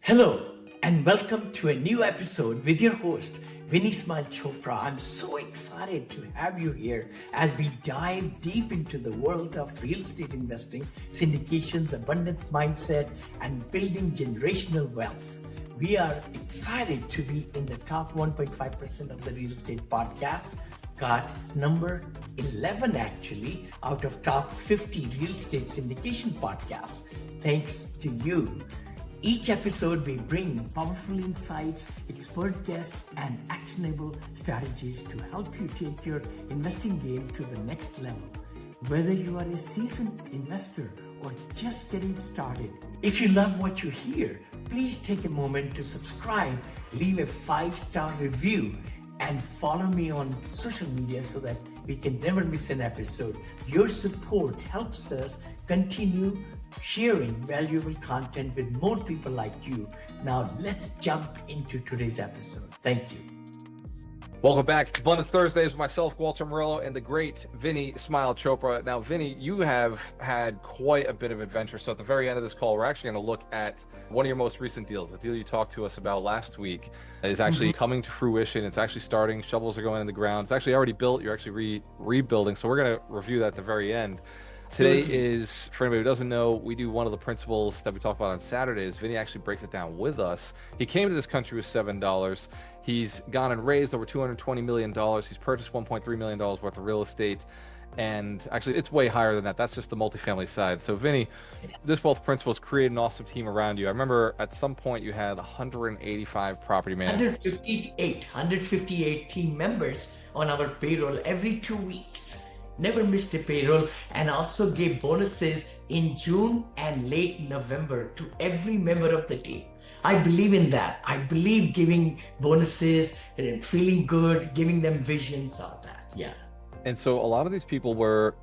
Hello, and welcome to a new episode with your host, Vinney Chopra. I'm so excited to have you here as we dive deep into the world of real estate investing, syndications, abundance mindset, and building generational wealth. We are excited to be in the top 1.5% of the real estate podcasts. Got number 11 actually out of top 50 real estate syndication podcasts. Thanks to you. Each episode, we bring powerful insights, expert guests, and actionable strategies to help you take your investing game to the next level. Whether you are a seasoned investor or just getting started, if you love what you hear, please take a moment to subscribe, leave a 5-star review, and follow me on social media so that we can never miss an episode. Your support helps us continue sharing valuable content with more people like you. Now let's jump into today's episode. Thank you. Welcome back to Abundance Thursdays with myself, Walter Morello, and the great Vinney Chopra. Now, Vinney, you have had quite a bit of adventure. So at the very end of this call, we're actually going to look at one of your most recent deals. The deal you talked to us about last week is actually coming to fruition. It's actually starting. Shovels are going in the ground. It's actually already built. You're actually rebuilding. So we're going to review that at the very end. Today is, for anybody who doesn't know, we do one of the principles that we talk about on Saturdays. Vinney actually breaks it down with us. He came to this country with $7. He's gone and raised over $220 million. He's purchased $1.3 million worth of real estate. And actually, it's way higher than that. That's just the multifamily side. So, Vinney, this wealth principles create an awesome team around you. I remember at some point you had 185 property managers. 158 team members on our payroll every 2 weeks. Never missed a payroll, and also gave bonuses in June and late November to every member of the team. I believe in that. I believe giving bonuses and feeling good, giving them visions, all that. Yeah. And so a lot of these people were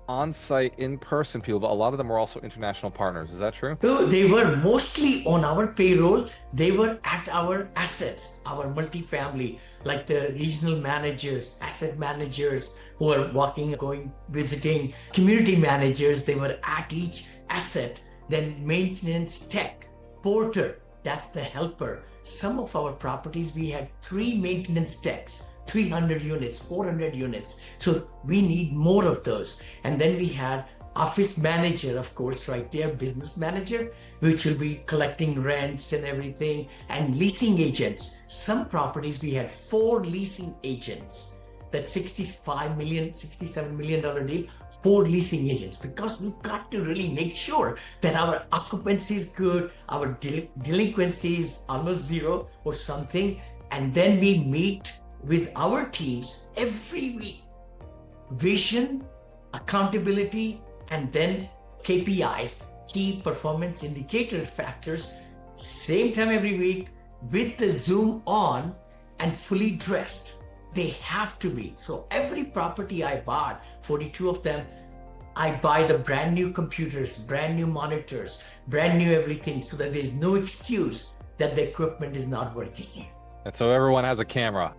on-site, in-person people, but a lot of them were also international partners. Is that true? So they were mostly on our payroll. They were at our assets, our multifamily, like the regional managers, asset managers who are walking, going, visiting, community managers. They were at each asset. Then maintenance tech, porter, that's the helper. Some of our properties, we had 3 maintenance techs, 300 units, 400 units. So we need more of those. And then we had office manager, of course, right there, business manager, which will be collecting rents and everything, and leasing agents. Some properties, we had 4 leasing agents. That $67 million deal, 4 leasing agents, because we've got to really make sure that our occupancy is good, our delinquency is almost 0 or something. And then we meet with our teams every week. Vision, accountability, and then KPIs, key performance indicator factors, same time every week with the Zoom on and fully dressed. They have to be. So every property I bought, 42 of them, I buy the brand new computers, brand new monitors, brand new everything, so that there's no excuse that the equipment is not working. And so everyone has a camera.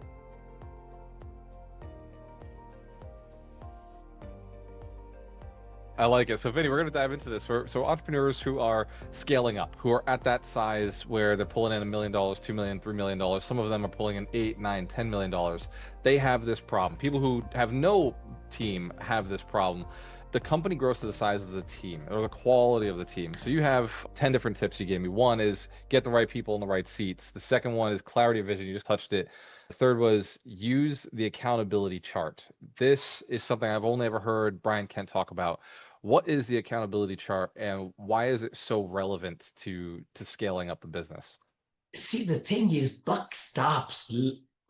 I like it. So, Vinney, we're going to dive into this. So entrepreneurs who are scaling up, who are at that size where they're pulling in $1 million, $2 million, $3 million. Some of them are pulling in $8, $9, $10 million. They have this problem. People who have no team have this problem. The company grows to the size of the team or the quality of the team. So you have 10 different tips you gave me. One is get the right people in the right seats. The second one is clarity of vision. You just touched it. The third was use the accountability chart. This is something I've only ever heard Brian Kent talk about. What is the accountability chart and why is it so relevant to scaling up the business? See, the thing is, buck stops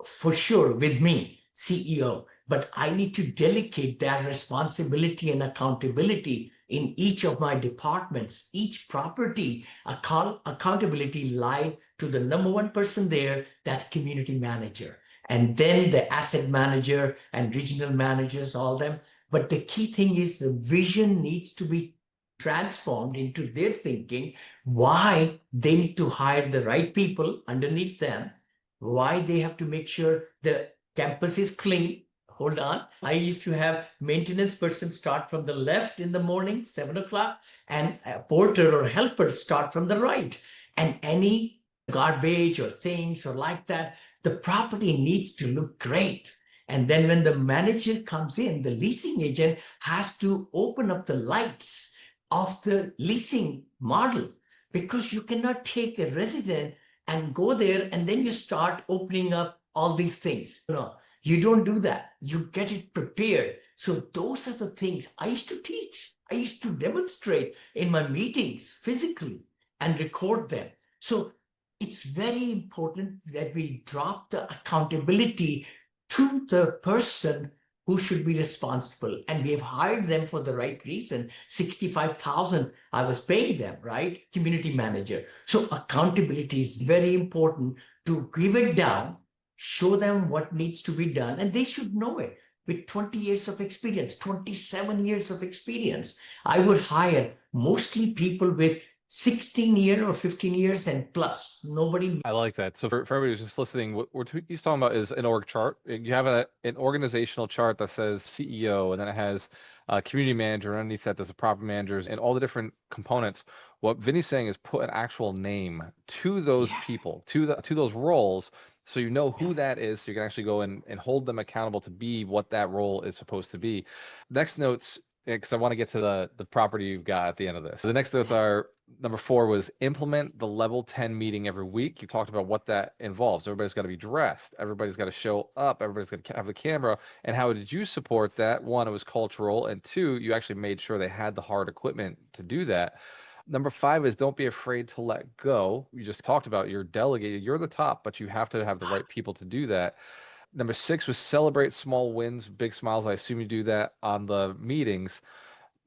for sure with me, CEO, but I need to delegate that responsibility and accountability in each of my departments. Each property accountability lie to the number one person there, that's community manager. And then the asset manager and regional managers, all them. But the key thing is the vision needs to be transformed into their thinking, why they need to hire the right people underneath them, why they have to make sure the campus is clean. Hold on. I used to have maintenance person start from the left in the morning, 7 o'clock, and a porter or helper start from the right. And any garbage or things or like that, the property needs to look great. And then when the manager comes in, the leasing agent has to open up the lights of the leasing model, because you cannot take a resident and go there and then you start opening up all these things. No, you don't do that. You get it prepared. So those are the things I used to teach. I used to demonstrate in my meetings physically and record them. So it's very important that we drop the accountability to the person who should be responsible. And we have hired them for the right reason. 65,000 I was paying them, right? Community manager. So accountability is very important, to give it down, show them what needs to be done, and they should know it. With 20 years of experience, 27 years of experience, I would hire mostly people with 16 years or 15 years and plus. Nobody. I like that. So for everybody who's just listening, what he's talking about is an org chart. You have an organizational chart that says CEO, and then it has a community manager, and underneath that there's a property managers and all the different components. What Vinny's saying is put an actual name to those people, to those roles, so you know who that is, so you can actually go and hold them accountable to be what that role is supposed to be. Next notes, because I want to get to the property you've got at the end of this. So the next notes are, number 4 was implement the level 10 meeting every week. You talked about what that involves. Everybody's got to be dressed. Everybody's got to show up. Everybody's got to have the camera. And how did you support that? 1, it was cultural. And 2, you actually made sure they had the hard equipment to do that. Number 5 is don't be afraid to let go. You just talked about you're delegated. You're the top, but you have to have the right people to do that. Number 6 was celebrate small wins, big smiles. I assume you do that on the meetings.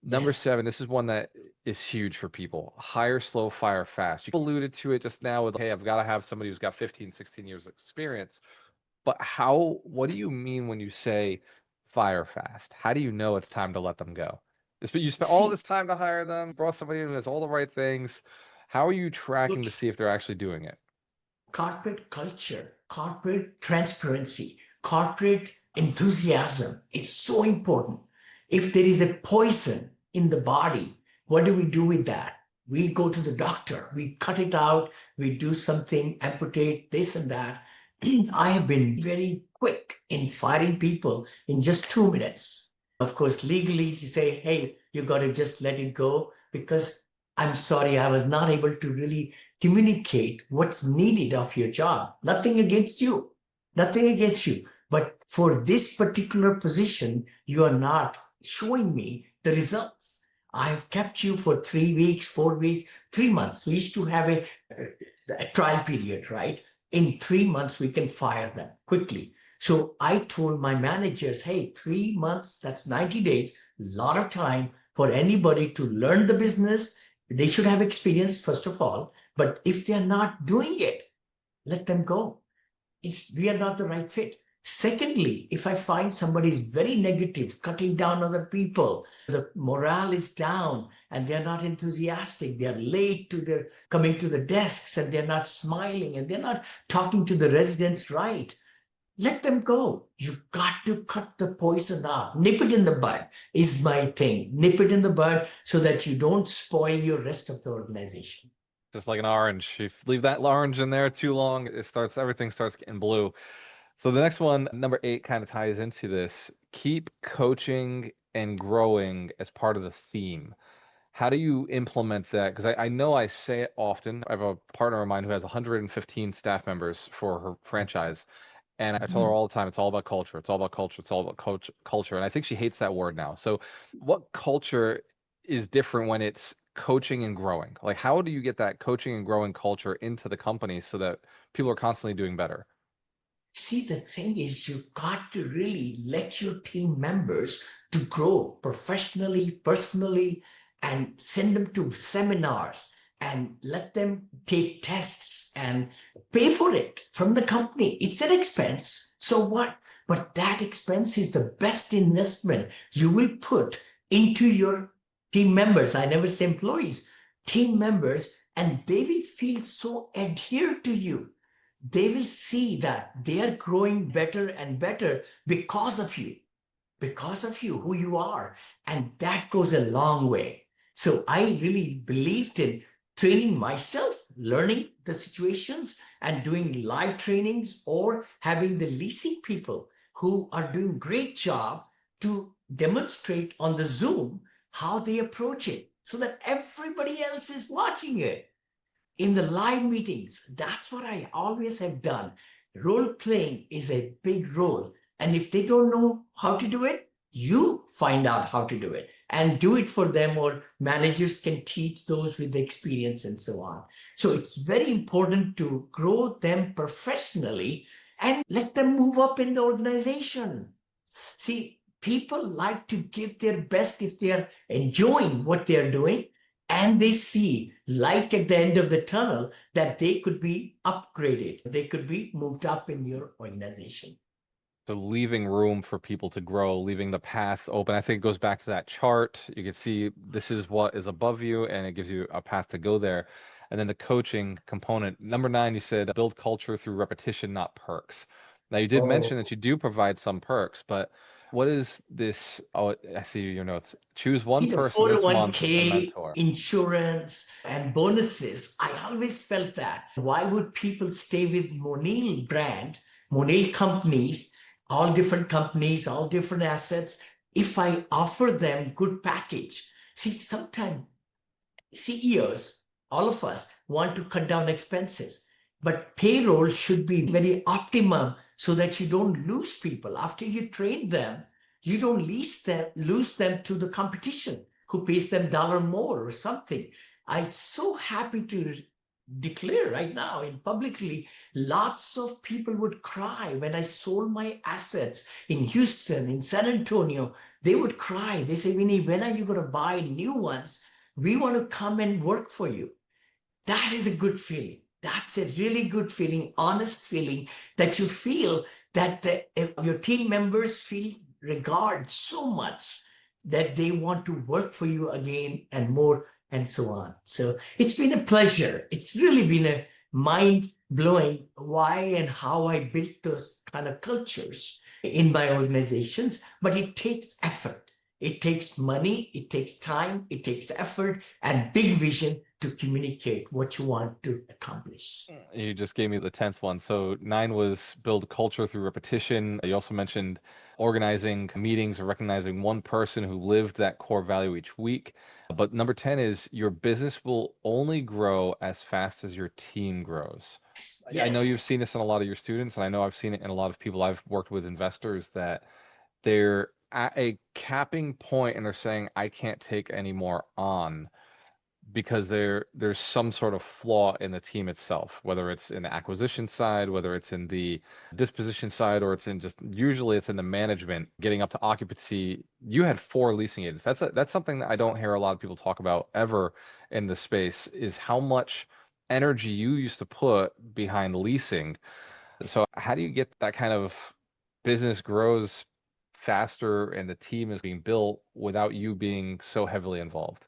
Number 7, this is one that is huge for people. Hire slow, fire fast. You alluded to it just now with, hey, I've got to have somebody who's got 15, 16 years of experience. But what do you mean when you say fire fast? How do you know it's time to let them go? You spent all this time to hire them, brought somebody in who has all the right things. How are you tracking to see if they're actually doing it? Corporate culture, corporate transparency, corporate enthusiasm is so important. If there is a poison in the body, what do we do with that? We go to the doctor, we cut it out, we do something, amputate this and that. I have been very quick in firing people in just 2 minutes. Of course, legally, you say, hey, you got to just let it go, because I'm sorry, I was not able to really communicate what's needed of your job. Nothing against you, nothing against you. But for this particular position, you are not showing me the results. I've kept you for 3 weeks, 4 weeks, 3 months. We used to have a trial period, right? In 3 months, we can fire them quickly. So I told my managers, hey, 3 months, that's 90 days, a lot of time for anybody to learn the business. They should have experience, first of all. But if they're not doing it, let them go. We are not the right fit. Secondly, if I find somebody is very negative, cutting down other people, the morale is down and they're not enthusiastic, they're late to their coming to the desks and they're not smiling and they're not talking to the residents right, let them go. You got to cut the poison out. Nip it in the bud is my thing. Nip it in the bud so that you don't spoil your rest of the organization. Just like an orange. If you leave that orange in there too long, everything starts getting blue. So the next one, number 8, kind of ties into this. Keep coaching and growing as part of the theme. How do you implement that? Because I know I say it often. I have a partner of mine who has 115 staff members for her franchise. And I tell her all the time, it's all about culture. It's all about culture. It's all about culture. And I think she hates that word now. So what culture is different when it's coaching and growing? Like, how do you get that coaching and growing culture into the company so that people are constantly doing better? See, the thing is, you got to really let your team members to grow professionally, personally, and send them to seminars and let them take tests and pay for it from the company. It's an expense. So what? But that expense is the best investment you will put into your team members. I never say employees, team members, and they will feel so adhered to you. They will see that they are growing better and better because of you, who you are. And that goes a long way. So I really believed in training myself, learning the situations and doing live trainings, or having the leasing people who are doing great job to demonstrate on the Zoom how they approach it so that everybody else is watching it in the live meetings. That's what I always have done. Role playing is a big role. And if they don't know how to do it, you find out how to do it and do it for them, or managers can teach those with the experience and so on. So it's very important to grow them professionally and let them move up in the organization. See, people like to give their best if they are enjoying what they are doing and they see light at the end of the tunnel, that they could be upgraded. They could be moved up in your organization. So leaving room for people to grow, leaving the path open. I think it goes back to that chart. You can see this is what is above you, and it gives you a path to go there. And then the coaching component. Number 9, you said build culture through repetition, not perks. Now, you did mention that you do provide some perks, but what is this? Oh, I see your notes. Choose one person this month to 401k, mentor. insurance, and bonuses. I always felt that. Why would people stay with Monil brand, Monil companies, all different companies, all different assets, if I offer them good package? See, sometimes CEOs, all of us, want to cut down expenses, but payroll should be very optimum so that you don't lose people. After you train them, you don't lose them to the competition who pays them $1 more or something. I'm so happy to declare right now in publicly, lots of people would cry when I sold my assets in Houston, in San Antonio. They would cry. They say, Vinney, when are you going to buy new ones? We want to come and work for you. That is a good feeling. That's a really good feeling, honest feeling, that you feel that your team members feel regard so much that they want to work for you again and more and so on. So it's been a pleasure. It's really been a mind blowing why and how I built those kind of cultures in my organizations, but it takes effort. It takes money, it takes time, it takes effort and big vision to communicate what you want to accomplish. You just gave me the 10th one. So 9 was build culture through repetition. You also mentioned organizing meetings or recognizing one person who lived that core value each week. But number 10 is your business will only grow as fast as your team grows. I know you've Yes. seen this in a lot of your students, and I know I've seen it in a lot of people I've worked with, investors, that they're at a capping point and they're saying, I can't take any more on, because there's some sort of flaw in the team itself, whether it's in the acquisition side, whether it's in the disposition side, or it's in just, usually it's in the management getting up to occupancy. You had 4 leasing agents. That's something that I don't hear a lot of people talk about ever in the space, is how much energy you used to put behind leasing. So how do you get that kind of business grows faster and the team is being built without you being so heavily involved?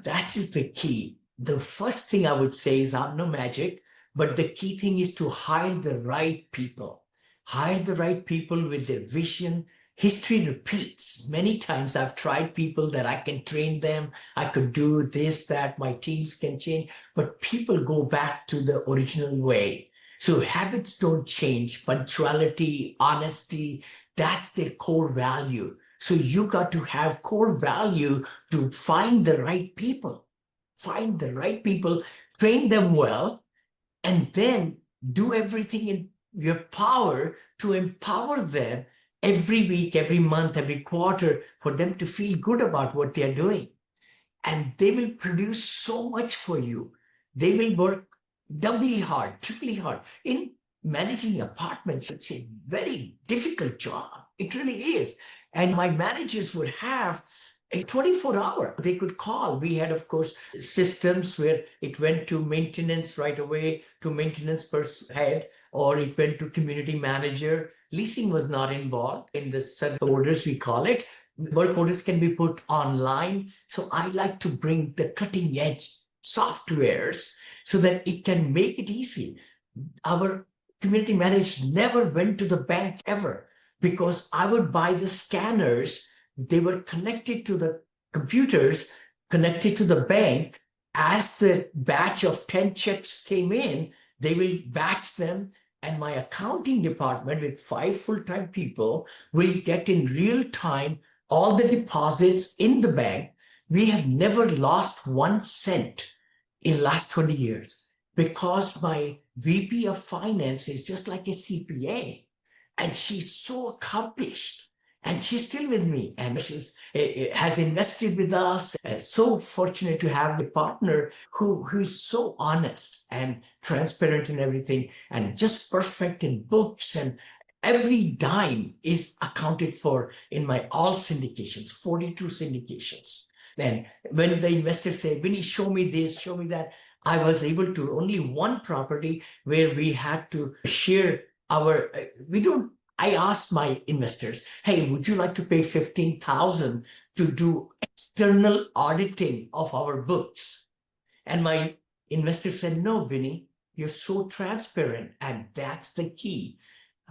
That is the key. The first thing I would say is I'm no magic, but the key thing is to hire the right people. Hire the right people with their vision. History repeats. Many times I've tried people that I can train them. I could do this, that, my teams can change, but people go back to the original way. So habits don't change. Punctuality, honesty, that's their core value. So you got to have core value to find the right people. Find the right people, train them well, and then do everything in your power to empower them every week, every month, every quarter, for them to feel good about what they are doing. And they will produce so much for you. They will work doubly hard, triply hard. In managing apartments, it's a very difficult job. It really is. And my managers would have a 24-hour. They could call. We had, of course, systems where it went to maintenance right away, to maintenance per head, or it went to community manager. Leasing was not involved in the set orders, we call it. Work orders can be put online. So I like to bring the cutting edge softwares so that it can make it easy. Our community managers never went to the bank ever, because I would buy the scanners. They were connected to the computers, connected to the bank, as the batch of 10 checks came in, they will batch them. And my accounting department with 5 full-time people will get in real time all the deposits in the bank. We have never lost 1 cent in last 20 years because my VP of finance is just like a CPA and she's so accomplished. And she's still with me, and she's has invested with us. So fortunate to have a partner who is so honest and transparent in everything, and just perfect in books. And every dime is accounted for in my all syndications, 42 syndications. Then when the investors say, "Vinny, show me this, show me that," I was able to only one property where we had to share our. We don't. I asked my investors, "Hey, would you like to pay 15,000 to do external auditing of our books?" And my investor said, "No, Vinny, you're so transparent, and that's the key.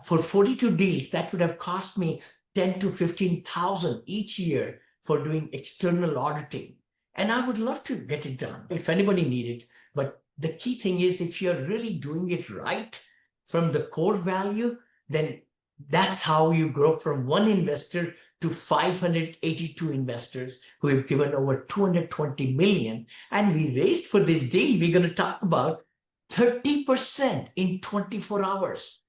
For 42 deals, that would have cost me 10 to 15,000 each year for doing external auditing. And I would love to get it done if anybody need it. But the key thing is, if you're really doing it right from the core value, then that's how you grow from one investor to 582 investors who have given over 220 million. And we raised for this deal we're going to talk about 30% in 24 hours.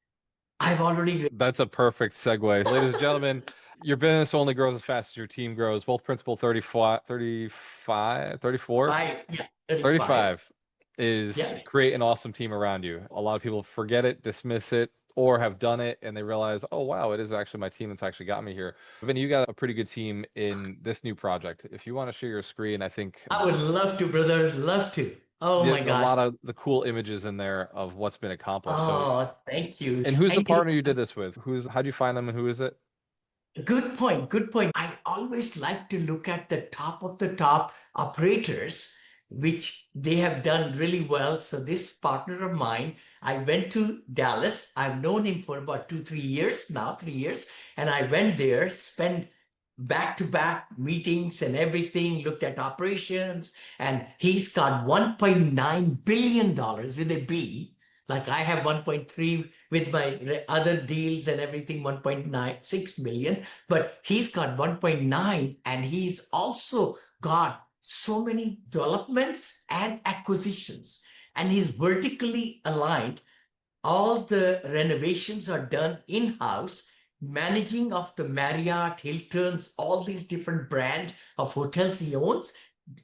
I've already. That's a perfect segue. Ladies and gentlemen, your business only grows as fast as your team grows. Both principal 34 35 is create an awesome team around you. A lot of people forget it, dismiss it, or have done it and they realize, oh wow, it is actually my team that's actually got me here. Vinny, you got a pretty good team in this new project. If you want to share your screen, I think I would love to, brother. Love to. Oh my gosh. A lot of the cool images in there of what's been accomplished. Oh, thank you. And who's the partner you did this with? How'd you find them and who is it? Good point. Good point. I always like to look at the top of the top operators, which they have done really well. So this partner of mine, I went to Dallas. I've known him for about 3 years now, 3 years. And I went there, spent back-to-back meetings and everything, looked at operations, and he's got $1.9 billion with a B. Like I have 1.3 with my other deals and everything, 1.96 million, but he's got 1.9, and he's also got so many developments and acquisitions, and he's vertically aligned. All the renovations are done in-house, managing of the Marriott, Hiltons, all these different brands of hotels he owns.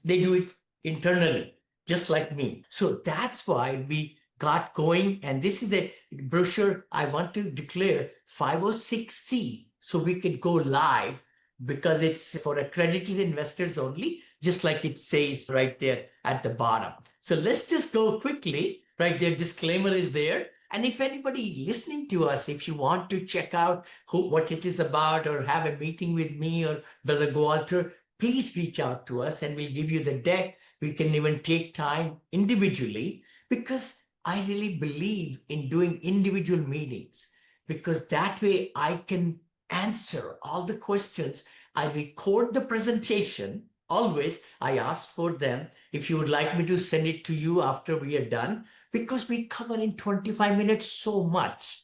They do it internally, just like me. So that's why we got going. And this is a brochure I want to declare 506C so we could go live, because it's for accredited investors only, just like it says right there at the bottom. So let's just go quickly, right there. Disclaimer is there. And if anybody listening to us, if you want to check out what it is about, or have a meeting with me or Brother Walter, please reach out to us and we'll give you the deck. We can even take time individually, because I really believe in doing individual meetings, because that way I can answer all the questions. I record the presentation. Always, I ask for them if you would like me to send it to you after we are done, because we cover in 25 minutes so much,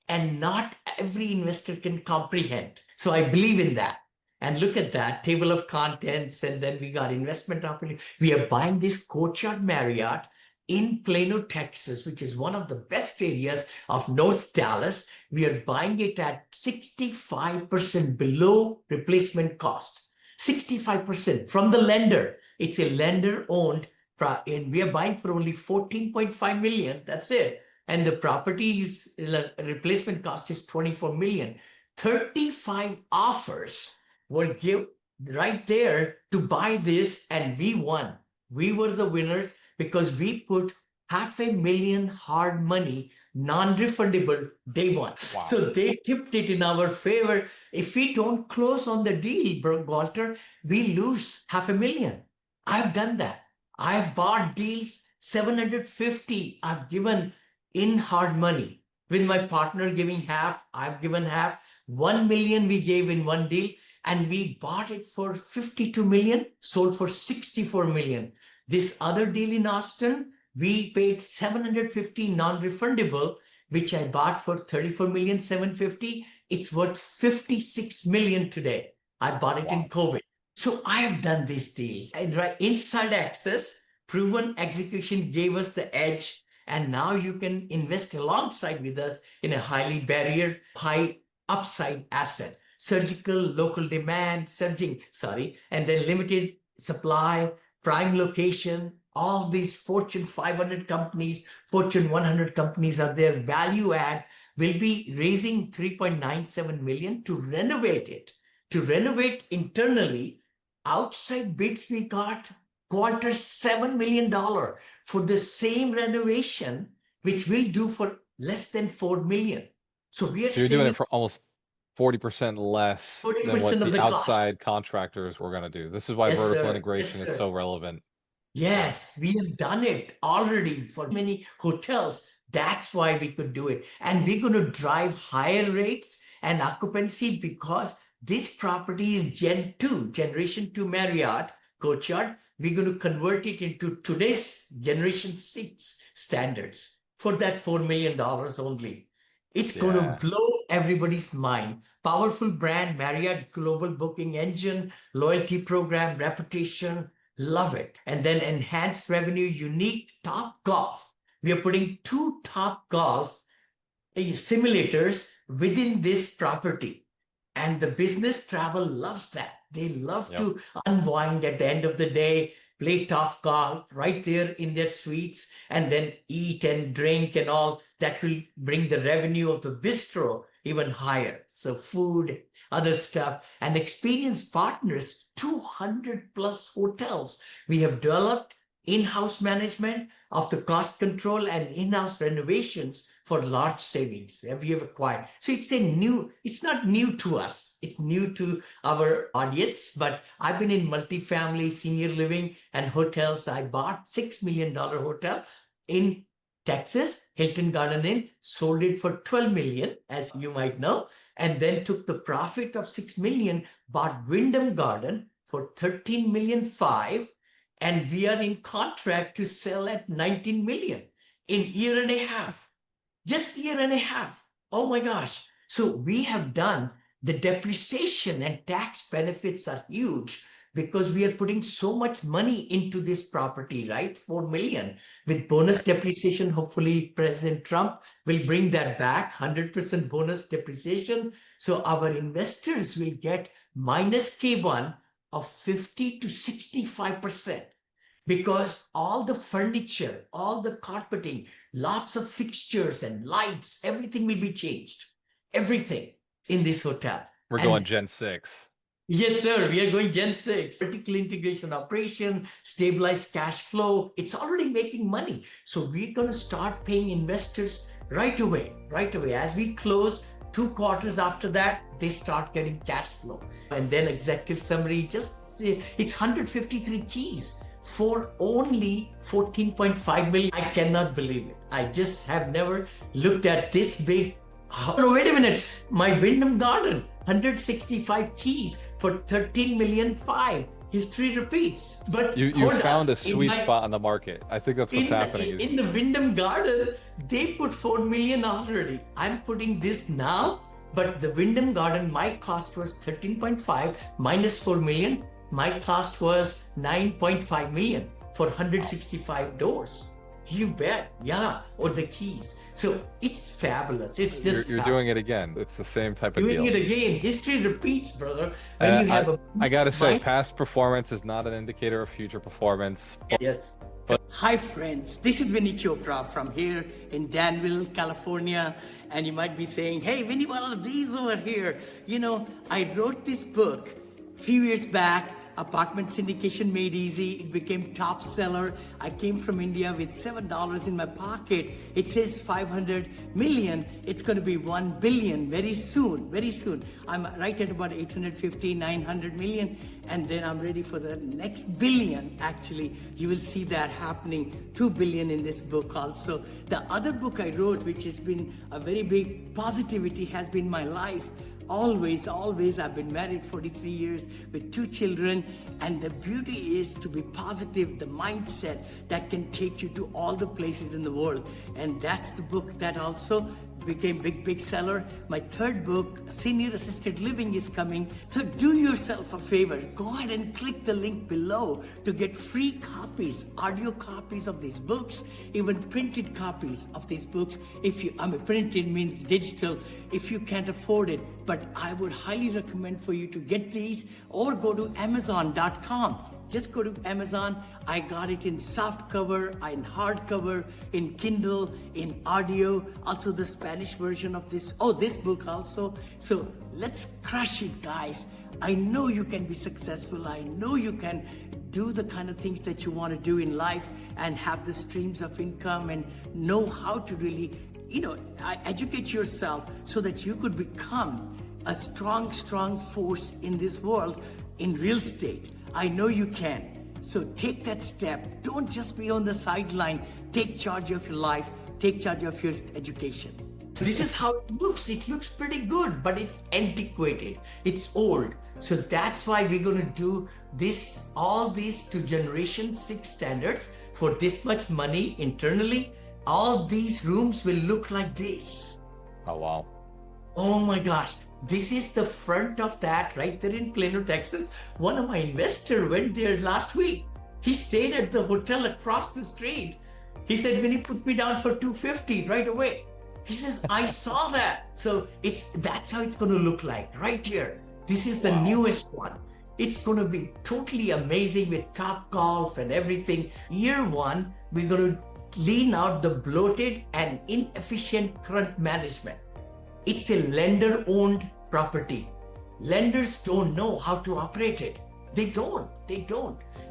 and not every investor can comprehend. So I believe in that. And look at that table of contents, and then we got investment opportunity. We are buying this Courtyard Marriott in Plano, Texas, which is one of the best areas of North Dallas. We are buying it at 65% below replacement cost. 65% from the lender. It's a lender owned, and we are buying for only 14.5 million. That's it. And the property's replacement cost is 24 million. 35 offers were given right there to buy this, and we won. We were the winners because we put $500,000 hard money, non-refundable, day one. Wow. So they tipped it in our favor. If we don't close on the deal, bro, Walter, we lose $500,000. I've done that. I've bought deals 750. I've given in hard money. With my partner giving half, I've given half. 1 million we gave in one deal, and we bought it for 52 million, sold for 64 million. This other deal in Austin, we paid 750 non-refundable, which I bought for 34,750,000. It's worth 56 million today. I bought it in COVID. So I have done these deals. And right inside access, proven execution gave us the edge. And now you can invest alongside with us in a highly barrier, high upside asset. Surgical, local demand, and then limited supply, prime location. All these Fortune 500 companies, Fortune 100 companies are there. Value add will be raising 3.97 million to renovate it. To renovate internally, outside bids we got quarter $7 million for the same renovation, which we'll do for less than 4 million. So we are So you're doing it for almost 40% less 40% than what of the the cost. outside contractors were going to do. This is why Yes, vertical sir. integration Yes, is sir. so relevant. Yes, we have done it already for many hotels. That's why we could do it. And we're going to drive higher rates and occupancy because this property is Generation 2 Marriott, Courtyard. We're going to convert it into today's Generation 6 standards for that $4 million only. It's going to blow everybody's mind. Powerful brand, Marriott global booking engine, loyalty program, reputation. Love it. And then enhanced revenue, unique Top Golf. We are putting 2 Top Golf simulators within this property. And the business travel loves that. They love to unwind at the end of the day, play Top Golf right there in their suites, and then eat and drink and all. That will bring the revenue of the bistro even higher. So food, other stuff, and experienced partners, 200 plus hotels. We have developed in-house management of the cost control and in-house renovations for large savings we have acquired. So it's not new to us. It's new to our audience, but I've been in multifamily, senior living and hotels. I bought $6 million hotel in Texas, Hilton Garden Inn, sold it for 12 million, as you might know, and then took the profit of 6 million, bought Wyndham Garden for 13 million 5, and we are in contract to sell at 19 million in year and a half. Just year and a half. Oh my gosh. So we have done the depreciation and tax benefits are huge because we are putting so much money into this property, right? 4 million with bonus depreciation. Hopefully President Trump will bring that back, 100% bonus depreciation. So our investors will get minus K1 of 50 to 65%. Because all the furniture, all the carpeting, lots of fixtures and lights, everything will be changed. Everything in this hotel. We're going Gen 6. Yes, sir. We are going Gen 6. Vertical integration operation, stabilized cash flow. It's already making money. So we're going to start paying investors right away. As we close 2 quarters after that, they start getting cash flow. And then executive summary, just it's 153 keys. For only 14.5 million. I cannot believe it. I just have never looked at this big. Oh, wait a minute. My Wyndham Garden, 165 keys for 13 million 5. History repeats. But you found a sweet spot on the market. I think that's what's happening. In the Wyndham Garden, they put 4 million already. I'm putting this now, but the Wyndham Garden, my cost was 13.5 minus 4 million. My cost was 9.5 million for 165 doors. You bet. Yeah. Or the keys. So it's fabulous. It's just you're doing it again. It's the same type of deal. Doing it again. History repeats, brother. When you have I gotta say, past performance is not an indicator of future performance. Yes. Hi friends, this is Vinney Chopra from here in Danville, California. And you might be saying, hey Vinney, what are these over here? You know, I wrote this book a few years back, Apartment Syndication Made Easy. It became top seller. I came from India with $7 in my pocket. It says 500 million. It's going to be 1 billion very soon, very soon. I'm right at about 850, 900 million. And then I'm ready for the next billion. Actually, you will see that happening, 2 billion in this book also. The other book I wrote, which has been a very big positivity, has been my life. always, I've been married 43 years with 2 children, and the beauty is to be positive, the mindset that can take you to all the places in the world. And that's the book that also became big seller. My 3rd book, Senior Assisted Living, is coming. So do yourself a favor, go ahead and click the link below to get free copies, audio copies of these books, even printed copies of these books. Printed means digital if you can't afford it, but I would highly recommend for you to get these, or go to Amazon.com. Just go to Amazon. I got it in soft cover, in hardcover, in Kindle, in audio, also the Spanish version of this book also. So let's crush it, guys. I know you can be successful. I know you can do the kind of things that you want to do in life and have the streams of income and know how to really, educate yourself so that you could become a strong force in this world in real estate. I know you can. So take that step. Don't just be on the sideline. Take charge of your life. Take charge of your education. This is how it looks. It looks pretty good, but it's antiquated. It's old. So that's why we're going to do all this to Generation 6 standards for this much money internally. All these rooms will look like this. Oh, wow. Oh my gosh. This is the front of that right there in Plano, Texas. One of my investors went there last week. He stayed at the hotel across the street. He said, "When he put me down for $250 right away." He says, "I saw that." So that's how it's going to look like right here. This is the newest one. It's going to be totally amazing with Top Golf and everything. Year 1, we're going to lean out the bloated and inefficient current management. It's a lender-owned property. Lenders don't know how to operate it. They don't.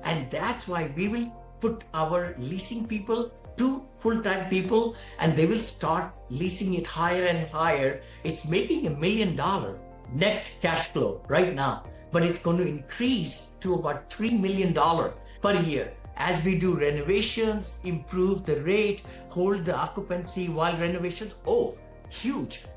And that's why we will put our leasing people, 2 full-time people, and they will start leasing it higher and higher. It's making $1 million net cash flow right now, but it's going to increase to about $3 million per year as we do renovations, improve the rate, hold the occupancy while renovations. Oh, huge.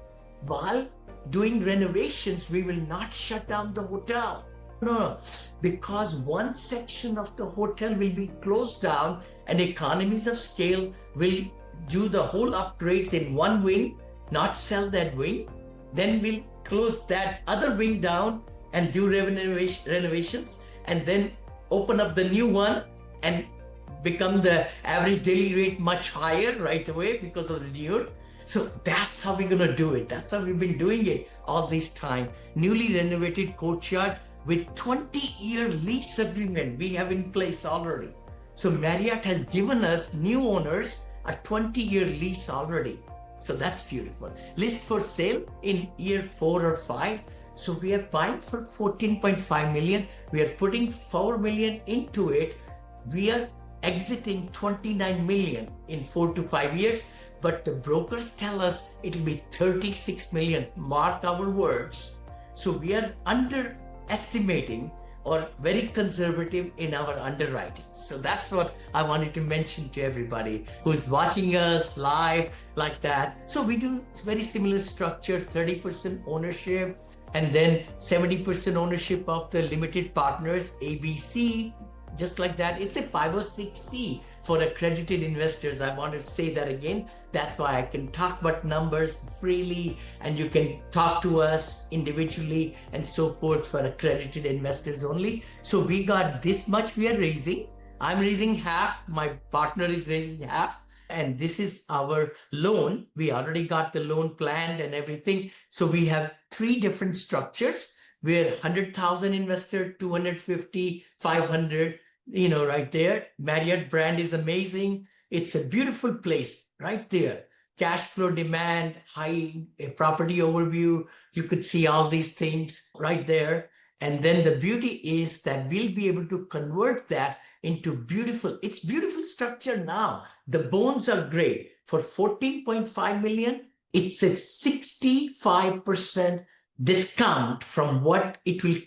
While doing renovations, we will not shut down the hotel. No, because one section of the hotel will be closed down and economies of scale will do the whole upgrades in one wing, not sell that wing. Then we'll close that other wing down and do renovations, and then open up the new one and become the average daily rate much higher right away because of the new. So that's how we're going to do it. That's how we've been doing it all this time. Newly renovated Courtyard with 20-year lease agreement we have in place already. So Marriott has given us new owners a 20-year lease already. So that's beautiful. List for sale in year 4 or 5. So we are buying for $14.5 million. We are putting $4 million into it. We are exiting $29 million in 4 to 5 years. But the brokers tell us it'll be $36 million. Mark our words. So we are underestimating or very conservative in our underwriting. So that's what I wanted to mention to everybody who's watching us live like that. So we do very similar structure, 30% ownership, and then 70% ownership of the limited partners, ABC, just like that. It's a 506C for accredited investors. I want to say that again. That's why I can talk about numbers freely, and you can talk to us individually and so forth for accredited investors only. So we got this much we are raising. I'm raising half. My partner is raising half. And this is our loan. We already got the loan planned and everything. So we have 3 different structures. We're 100,000 investor, 250, 500, right there. Marriott brand is amazing. It's a beautiful place right there. Cash flow demand, high property overview. You could see all these things right there. And then the beauty is that we'll be able to convert that into beautiful structure now. The bones are great. For $14.5 million, it's a 65% discount from what it will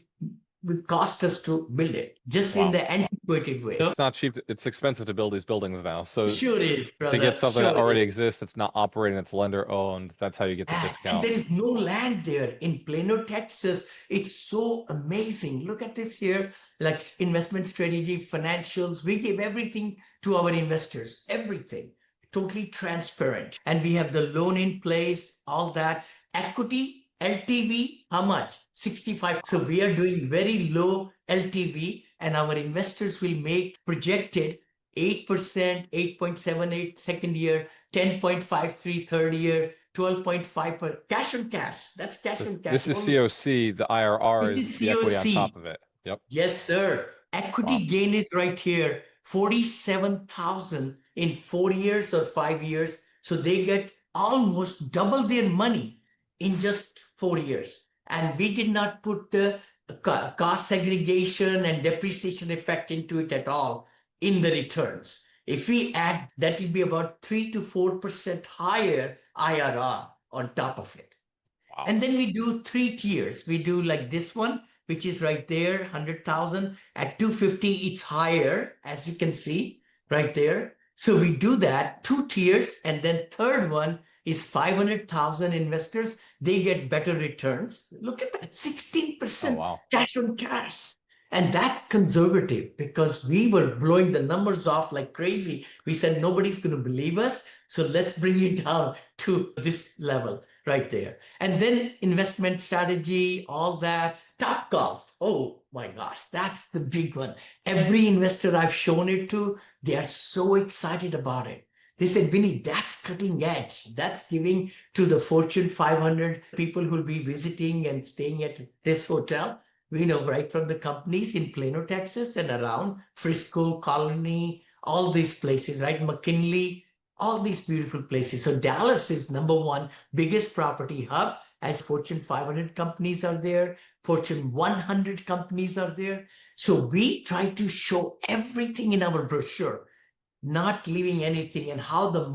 would cost us to build it, just in Wow. the antiquated way. It's not cheap. It's expensive to build these buildings now. So Sure is, to get brother. something that Sure already is. exists, it's not operating, it's lender owned. That's how you get the And discount. there is no land there in Plano, Texas. It's so amazing. Look at this here, like investment strategy, financials. We give everything to our investors, everything, totally transparent. And we have the loan in place, all that. Equity, LTV, how much? 65. So we are doing very low LTV, and our investors will make projected 8%, 8.78 second year, 10.53 third year, 12.5 per cash on cash. That's cash on cash. This is Only COC. The IRR this is is the equity on top COC. of it. Yep. Yes, sir. Wow. Equity gain is right here, 47,000 in 4 years or 5 years. So they get almost double their money in just 4 years. And we did not put the cost segregation and depreciation effect into it at all in the returns. If we add, that will be about 3 to 4% higher IRR on top of it. Wow. And then we do 3 tiers. We do like this one, which is right there, 100,000. At 250, it's higher, as you can see right there. So we do that 2 tiers. And then third one is 500,000 investors. They get better returns. Look at that, 16% Oh, wow. cash on cash. And that's conservative because we were blowing the numbers off like crazy. We said nobody's going to believe us. So let's bring it down to this level right there. And then investment strategy, all that. Top golf. Oh my gosh, that's the big one. Every investor I've shown it to, they are so excited about it. They said, Vinney, that's cutting edge. That's giving to the Fortune 500 people who'll be visiting and staying at this hotel. We know right from the companies in Plano, Texas and around Frisco, Colony, all these places, right? McKinley, all these beautiful places. So Dallas is number one biggest property hub, as Fortune 500 companies are there, Fortune 100 companies are there. So we try to show everything in our brochure, not leaving anything, and how the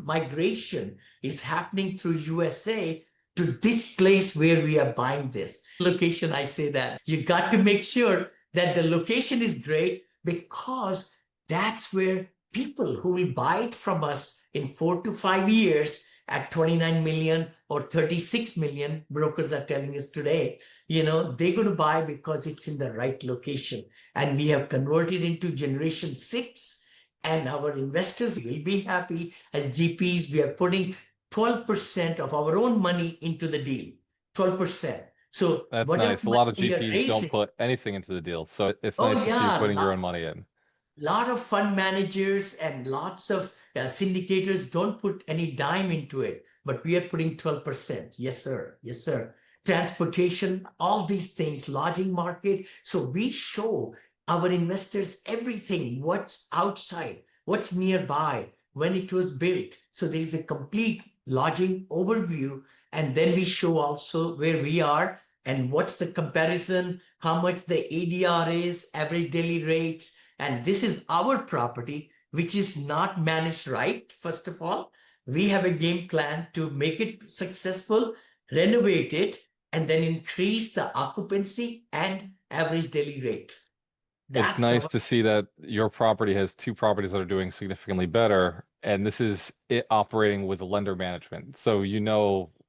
migration is happening through USA to this place where we are buying this location. I say that you got to make sure that the location is great, because that's where people who will buy it from us in 4 to 5 years at 29 million or 36 million, brokers are telling us today, they're going to buy because it's in the right location. And we have converted into generation 6, and our investors will be happy. As GPs, we are putting 12% of our own money into the deal. 12%. So That's whatever nice. A lot of money we are GPs don't raising, put anything into the deal. So it's oh nice to see you yeah, putting your own money in. lot of fund managers and lots of syndicators don't put any dime into it, but we are putting 12%. Yes, sir. Yes, sir. Transportation, all these things, lodging market. So we show our investors everything, what's outside, what's nearby, when it was built. So there is a complete lodging overview. And then we show also where we are and what's the comparison, how much the ADR is, average daily rates. And this is our property, which is not managed right. First of all, we have a game plan to make it successful, renovate it, and then increase the occupancy and average daily rate. It's nice to see that your property has 2 properties that are doing significantly better, and this is it operating with lender management. So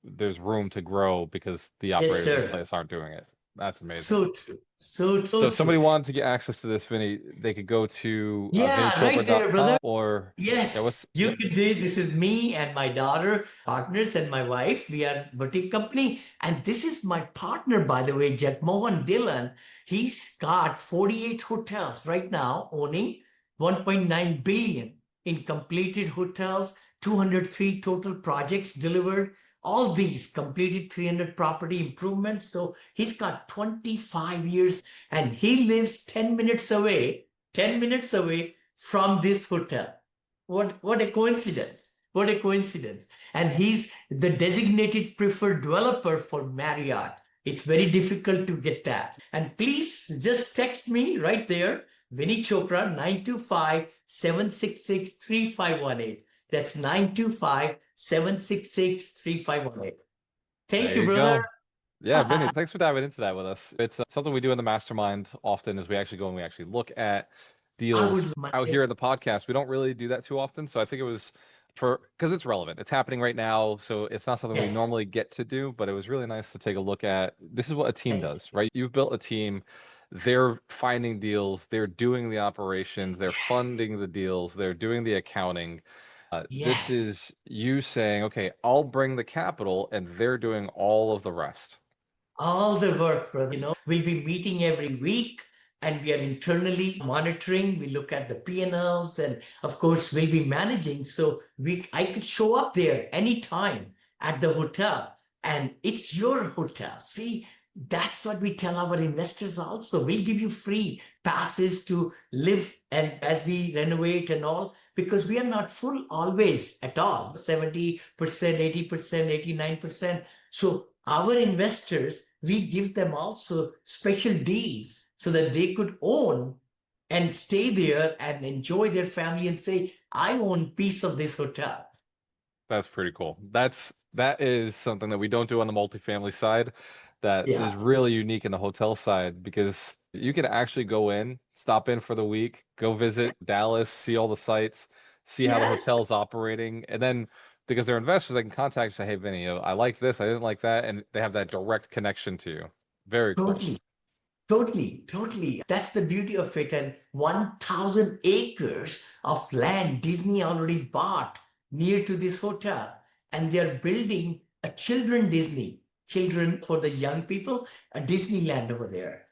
there's room to grow because the Yes, operators in sir. place aren't doing it. That's amazing. So true. So So if somebody true. wanted to get access to this, Vinny, they could go to Yeah, right there, brother. vinnychopra.com or Yes, you could do. This is me and my daughter, partners, and my wife. We are boutique company, and this is my partner, by the way, Jagmohan Dhillon. He's got 48 hotels right now, owning 1.9 billion in completed hotels, 203 total projects delivered. All these completed 300 property improvements. So he's got 25 years, and he lives 10 minutes away. 10 minutes away from this hotel. What a coincidence. What a coincidence. And he's the designated preferred developer for Marriott. It's very difficult to get that. And please just text me right there, Vinney Chopra, 925-766-3518. That's 925-766-3518. Thank you, brother. Yeah, Vinny, thanks for diving into that with us. It's something we do in the mastermind often is we actually go and we actually look at I deals would, out here in the podcast. We don't really do that too often. So I think it was because it's relevant. It's happening right now. So it's not something we yes, normally get to do, but it was really nice to take a look at. This is what a team does, right? You've built a team. They're finding deals. They're doing the operations. They're yes, funding the deals. They're doing the accounting. This yes. is you saying, okay, I'll bring the capital and they're doing all of the rest. All the work, brother. We'll be meeting every week and we are internally monitoring. We look at the P&Ls and of course we'll be managing. So I could show up there anytime at the hotel and it's your hotel. See, that's what we tell our investors also. We'll give you free passes to live and as we renovate and all, because we are not full always at all. 70%, 80%, 89%. So our investors, we give them also special deals so that they could own and stay there and enjoy their family and say, I own piece of this hotel. That's pretty cool. That is something that we don't do on the multifamily side that is Yeah. really unique in the hotel side because you can actually go in, stop in for the week, go visit Dallas, see all the sites, see how the Yeah. hotel's operating, and then because they're investors, they can contact you and say, "Hey, Vinny, I like this, I didn't like that," and they have that direct connection to you. Very cool. Totally. Totally, totally. That's the beauty of it. And 1,000 acres of land Disney already bought near to this hotel. And they're building a children Disney, children for the young people, a Disneyland over there.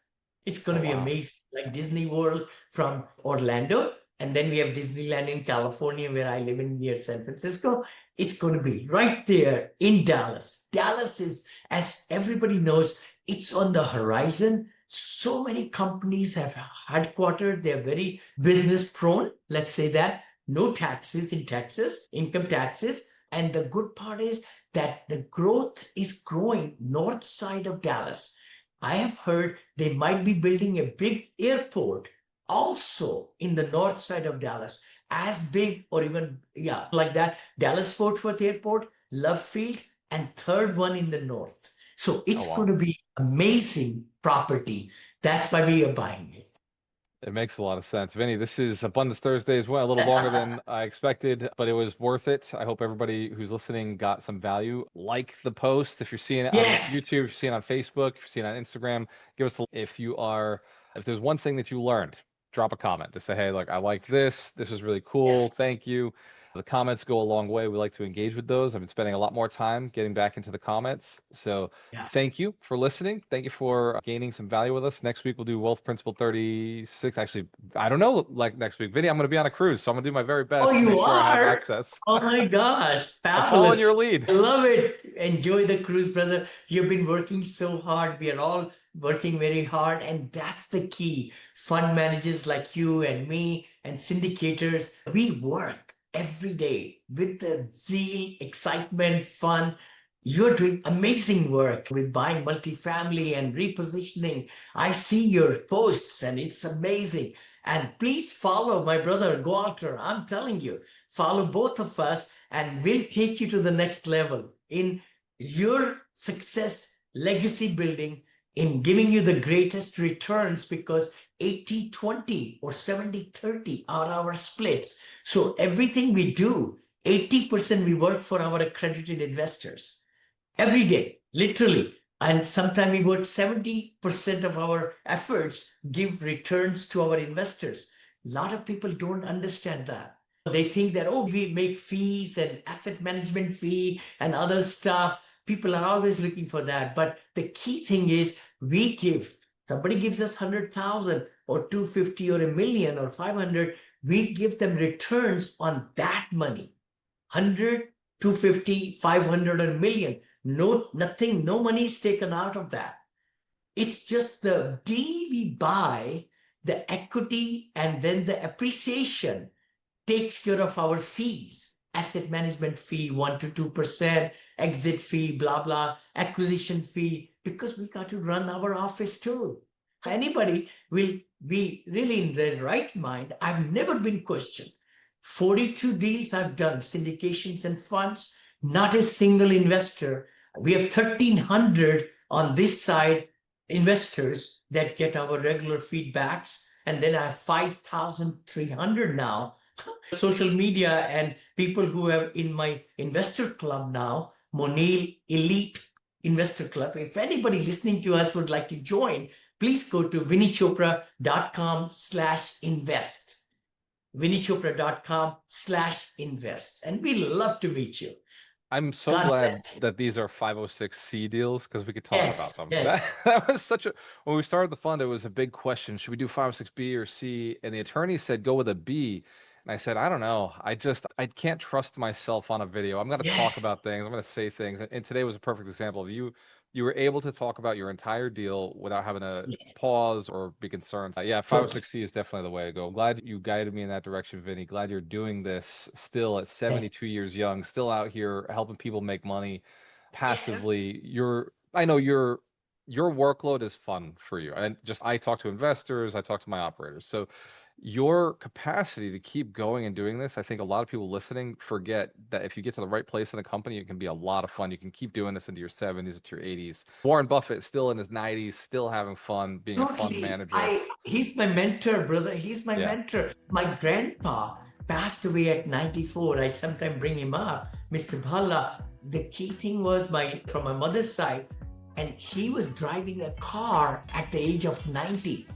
It's going Oh, to be wow. amazing. Like Disney World from Orlando. And then we have Disneyland in California, where I live in near San Francisco. It's going to be right there in Dallas. Dallas is, as everybody knows, it's on the horizon. So many companies have headquarters. They're very business prone. Let's say that. No taxes in Texas, income taxes. And the good part is that the growth is growing north side of Dallas. I have heard they might be building a big airport also in the north side of Dallas, as big or even, yeah, like that. Dallas Fort Worth Airport, Love Field, and third one in the north. So Oh, it's going wow. to be amazing property. That's why we are buying it. It makes a lot of sense. Vinny, this is Abundance Thursday as well, a little longer than I expected, but it was worth it. I hope everybody who's listening got some value. Like the post if you're seeing it on Yes, YouTube, if you're seeing it on Facebook, if you're seeing it on Instagram, give us if there's one thing that you learned, drop a comment. Just say, hey, look, I like this. This is really cool. yes, Thank you. The comments go a long way. We like to engage with those. I've been spending a lot more time getting back into the comments. So yeah. thank you for listening. Thank you for gaining some value with us. Next week, we'll do Wealth Principle 36. Actually, I don't know, like next week. Vinny, I'm going to be on a cruise, so I'm going to do my very Oh, best to you make sure I have are? access. Oh my gosh, I'm following fabulous. your lead. I love it. Enjoy the cruise, brother. You've been working so hard. We are all working very hard, and that's the key. Fund managers like you and me and syndicators, we work every day with the zeal, excitement, fun. You're doing amazing work with buying multifamily and repositioning. I see your posts and it's amazing. And please follow my brother Walter. I'm telling you, follow both of us, and we'll take you to the next level in your success, legacy building, in giving you the greatest returns, because 80-20 or 70-30 are our splits. So everything we do, 80% we work for our accredited investors every day, literally. And sometimes we work 70% of our efforts give returns to our investors. A lot of people don't understand that. They think that, oh, we make fees and asset management fee and other stuff. People are always looking for that. But the key thing is we give. Somebody gives us 100,000 or 250 or a million or 500. We give them returns on that money. 100, 250, 500, or a million. No, nothing, no money is taken out of that. It's just the deal we buy, the equity, and then the appreciation takes care of our fees. Asset management fee, 1 to 2%, exit fee, blah, blah, acquisition fee, because we got to run our office too. Anybody will be really in their right mind. I've never been questioned. 42 deals I've done, syndications and funds, not a single investor We have 1,300 on this side investors that get our regular feedbacks. And then I have 5,300 now. Social media and people who have in my investor club now, Monil Elite Investor Club. If anybody listening to us would like to join, please go to vinneychopra.com/invest. vinneychopra.com/invest. And we love to meet you. I'm so God glad bless you. that these are 506c deals because we could talk about Yes, them. yes. That was such a, when we started the fund, it was a big question. Should we do 506b or c? And the attorney said, go with a B. And I said, I don't know. I can't trust myself on a video. I'm going to talk Yes. about things. I'm going to say things. And today was a perfect example of you were able to talk about your entire deal without having to Yes. pause or be concerned. Yeah, Totally. 506c is definitely the way to go. I'm glad you guided me in that direction, Vinny. Glad you're doing this still at 72 years young, still out here helping people make money Yes. passively. I know your workload is fun for you. And just I talk to investors, I talk to my operators. So your capacity to keep going and doing this, I think a lot of people listening forget that if you get to the right place in a company, it can be a lot of fun. You can keep doing this into your 70s, into your 80s. Warren Buffett still in his 90s, still having fun being a fund Totally. manager. He's my mentor, brother. He's my Yeah. mentor. My grandpa passed away at 94. I sometimes bring him up, Mr. Bhalla. The key thing was from my mother's side, and he was driving a car at the age of 90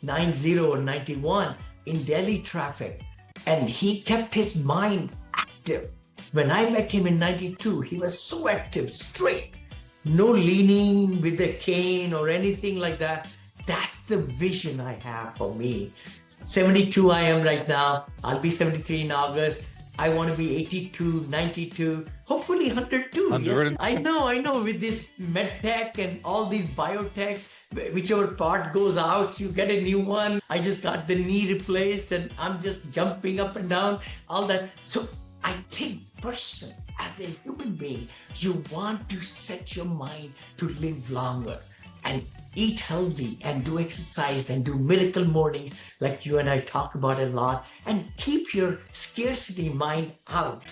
or 91 in Delhi traffic. And he kept his mind active. When I met him in 92, he was so active, straight. No leaning with a cane or anything like that. That's the vision I have for me. 72 I am right now. I'll be 73 in August. I want to be 82, 92, hopefully 102. 100. Yes, I know. With this medtech and all these biotech, whichever part goes out, you get a new one. I just got the knee replaced and I'm just jumping up and down, all that. So I think person, as a human being, you want to set your mind to live longer and eat healthy and do exercise and do miracle mornings like you and I talk about a lot, and keep your scarcity mind out.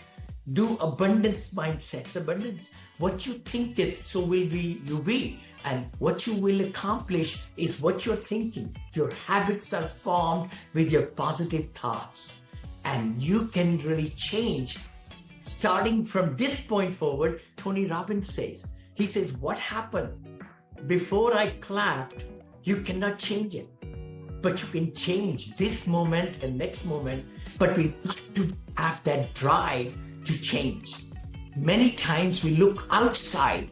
Do abundance mindset. Abundance, what you think it, so will be you be. And what you will accomplish is what you're thinking. Your habits are formed with your positive thoughts. And you can really change. Starting from this point forward, Tony Robbins says, he says, what happened before I clapped, you cannot change it. But you can change this moment and next moment. But we got to have that drive to change. Many times we look outside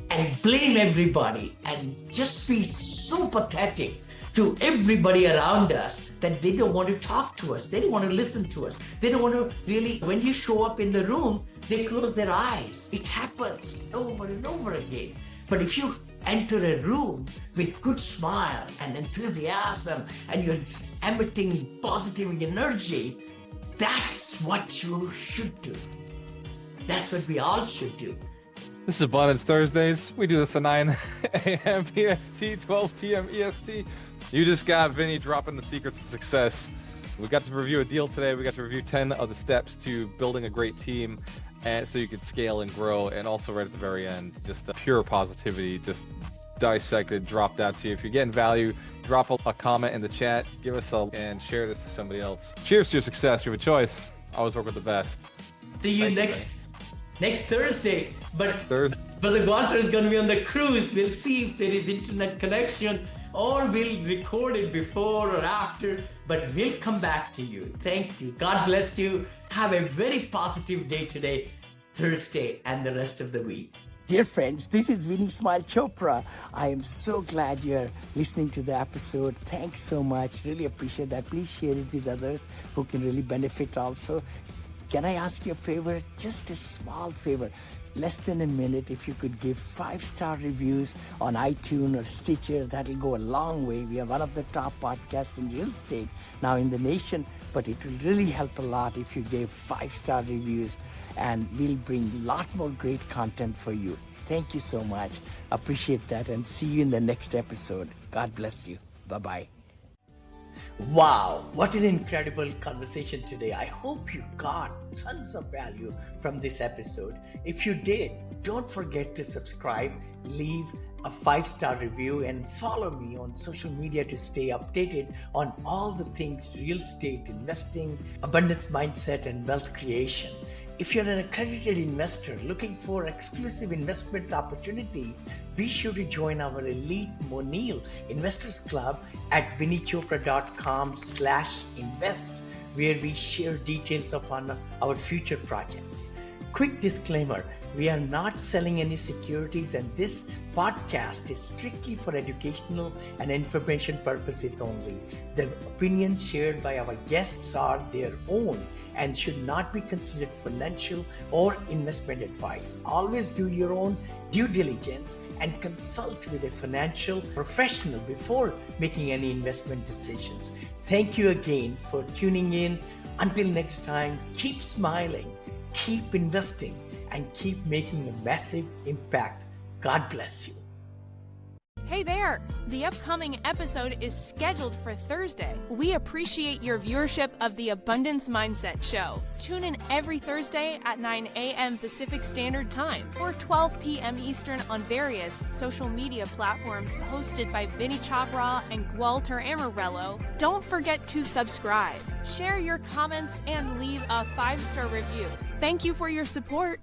and blame everybody and just be so pathetic to everybody around us that they don't want to talk to us. They don't want to listen to us. They don't want to really, when you show up in the room, they close their eyes. It happens over and over again. But if you enter a room with good smile and enthusiasm and you're emitting positive energy, that's what you should do. That's what we all should do. This is Abundance Thursdays. We do this at 9 a.m. PST, 12 p.m. EST. You just got Vinny dropping the secrets to success. We got to review a deal today. We got to review 10 of the steps to building a great team, and so you can scale and grow. And also right at the very end, just the pure positivity, just dissected, dropped out to you. If you're getting value, drop a comment in the chat, give us and share this to somebody else. Cheers to your success. You have a choice. Always work with the best. See you next Thursday. But Thursday. Brother Walter is going to be on the cruise. We'll see if there is internet connection, or we'll record it before or after, but we'll come back to you. Thank you. God bless you. Have a very positive day today, Thursday, and the rest of the week. Dear friends, this is Vinney Chopra. I am so glad you're listening to the episode. Thanks so much. Really appreciate that. Please share it with others who can really benefit also. Can I ask you a favor? Just a small favor. Less than a minute, if you could give 5-star reviews on iTunes or Stitcher, that'll go a long way. We are one of the top podcasts in real estate now in the nation, but it will really help a lot if you gave 5-star reviews, and we'll bring a lot more great content for you. Thank you so much. Appreciate that, and see you in the next episode. God bless you. Bye-bye. Wow, what an incredible conversation today. I hope you got tons of value from this episode. If you did, Don't forget to subscribe, leave a 5-star review, and follow me on social media to stay updated on all the things real estate, investing, abundance mindset, and wealth creation. If you're an accredited investor looking for exclusive investment opportunities, be sure to join our elite Monil Investors Club at vinneychopra.com/invest, where we share details of our future projects. Quick disclaimer, we are not selling any securities, and this podcast is strictly for educational and information purposes only. The opinions shared by our guests are their own and should not be considered financial or investment advice. Always do your own due diligence and consult with a financial professional before making any investment decisions. Thank you again for tuning in. Until next time, keep smiling, keep investing, and keep making a massive impact. God bless you. Hey there! The upcoming episode is scheduled for Thursday. We appreciate your viewership of the Abundance Mindset Show. Tune in every Thursday at 9 a.m. Pacific Standard Time or 12 p.m. Eastern on various social media platforms hosted by Vinney Chopra and Walter Amarello. Don't forget to subscribe, share your comments, and leave a 5-star review. Thank you for your support.